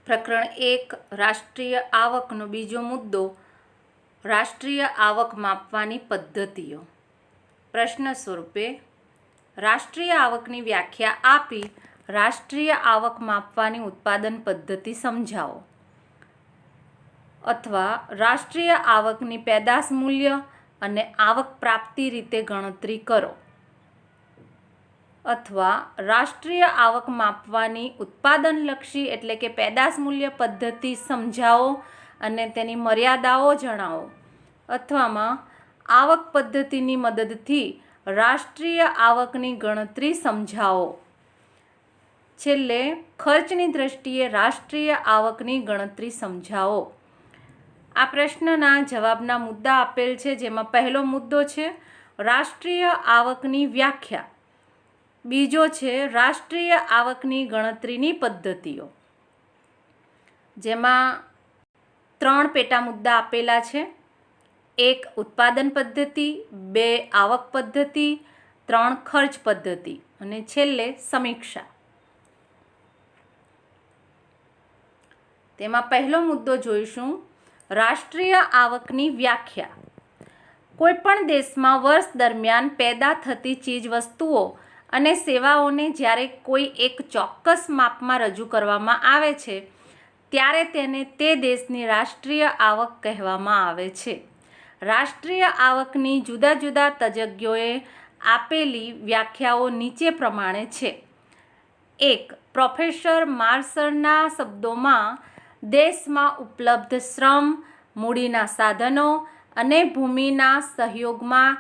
પ્રકરણ 1 રાષ્ટ્રીય આવકનો બીજો મુદ્દો રાષ્ટ્રીય આવક માપવાની પદ્ધતિઓ. પ્રશ્ન સ્વરૂપે રાષ્ટ્રીય આવકની વ્યાખ્યા આપી રાષ્ટ્રીય આવક માપવાની ઉત્પાદન પદ્ધતિ સમજાવો. અથવા રાષ્ટ્રીય આવકની પેદાશ મૂલ્ય અને આવક પ્રાપ્તિ રીતે ગણતરી કરો. અથવા રાષ્ટ્રીય આવક માપવાની ઉત્પાદનલક્ષી એટલે કે પેદાશ મૂલ્ય પદ્ધતિ સમજાવો અને તેની મર્યાદાઓ જણાવો. અથવામાં આવક પદ્ધતિની મદદથી રાષ્ટ્રીય આવકની ગણતરી સમજાવો. છેલ્લે ખર્ચની દ્રષ્ટિએ રાષ્ટ્રીય આવકની ગણતરી સમજાવો. આ પ્રશ્નના જવાબના મુદ્દા આપેલ છે, જેમાં પહેલો મુદ્દો છે રાષ્ટ્રીય આવકની વ્યાખ્યા, બીજો છે રાષ્ટ્રીય આવકની ગણતરીની પદ્ધતિઓ. જેમાં 3 પેટા મુદ્દા આપેલા છે: 1 ઉત્પાદન પદ્ધતિ, 2 આવક પદ્ધતિ, 3 ખર્ચ પદ્ધતિ અને છેલ્લે સમીક્ષા. તેમાં પહેલો મુદ્દો જોઈશું રાષ્ટ્રીય આવકની વ્યાખ્યા. કોઈપણ દેશમાં વર્ષ દરમિયાન પેદા થતી ચીજવસ્તુઓ અને સેવાઓને જ્યારે કોઈ એક ચોક્કસ માપમાં રજૂ કરવામાં આવે છે ત્યારે તેને તે દેશની રાષ્ટ્રીય આવક કહેવામાં આવે છે. રાષ્ટ્રીય આવકની જુદા જુદા તજજ્ઞોએ આપેલી વ્યાખ્યાઓ નીચે પ્રમાણે છે. 1. પ્રોફેસર માર્શરના શબ્દોમાં, દેશમાં ઉપલબ્ધ શ્રમ, મૂડીના સાધનો અને ભૂમિના સહયોગમાં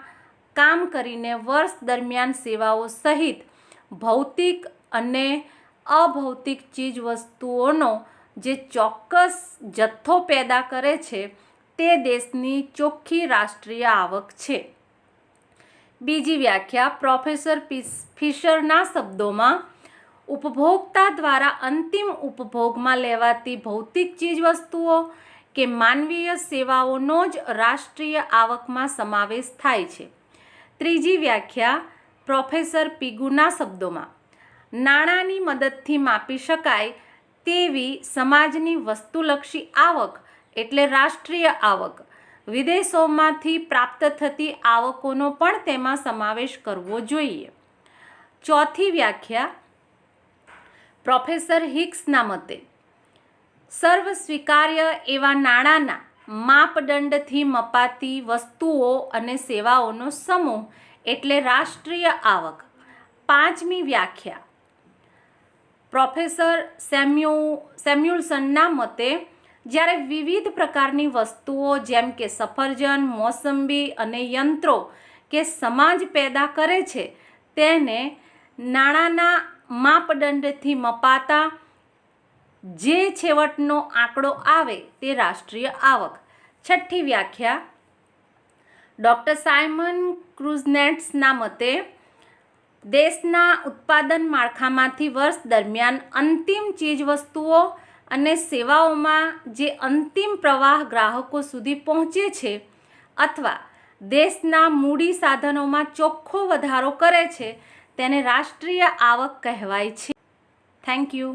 કામ કરીને વર્ષ દરમિયાન સેવાઓ સહિત ભૌતિક અને અભૌતિક ચીજવસ્તુઓનો જે ચોક્કસ જથ્થો પેદા કરે છે તે દેશની ચોખ્ખી રાષ્ટ્રીય આવક છે. બીજી વ્યાખ્યા પ્રોફેસર ફિશરના શબ્દોમાં, ઉપભોક્તા દ્વારા અંતિમ ઉપભોગમાં લેવાતી ભૌતિક ચીજવસ્તુઓ કે માનવીય સેવાઓનો જ રાષ્ટ્રીય આવકમાં સમાવેશ થાય છે. ત્રીજી વ્યાખ્યા પ્રોફેસર પિગુના શબ્દોમાં, નાણાંની મદદથી માપી શકાય તેવી સમાજની વસ્તુલક્ષી આવક એટલે રાષ્ટ્રીય આવક. વિદેશોમાંથી પ્રાપ્ત થતી આવકોનો પણ તેમાં સમાવેશ કરવો જોઈએ. ચોથી વ્યાખ્યા પ્રોફેસર હિક્સના મતે, સર્વ સ્વીકાર્ય એવા નાણાંના માપદંડથી મપાતી વસ્તુઓ અને સેવાઓનો સમૂહ એટલે રાષ્ટ્રીય આવક. પાંચમી વ્યાખ્યા પ્રોફેસર સેમ્યુલસનના મતે, જ્યારે વિવિધ પ્રકારની વસ્તુઓ જેમ કે સફરજન, મોસંબી અને યંત્રો કે સમાજ પેદા કરે છે તેને નાણાંના માપદંડથી મપાતા જે છેવટનો આંકડો આવે તે રાષ્ટ્રીય આવક. છઠ્ઠી વ્યાખ્યા ડૉક્ટર સાયમન ક્રુઝનેટ્સના મતે, દેશના ઉત્પાદન માળખામાંથી વર્ષ દરમિયાન અંતિમ ચીજવસ્તુઓ અને સેવાઓમાં જે અંતિમ પ્રવાહ ગ્રાહકો સુધી પહોંચે છે અથવા દેશના મૂડી સાધનોમાં ચોખ્ખો વધારો કરે છે તેને રાષ્ટ્રીય આવક કહેવાય છે. Thank you.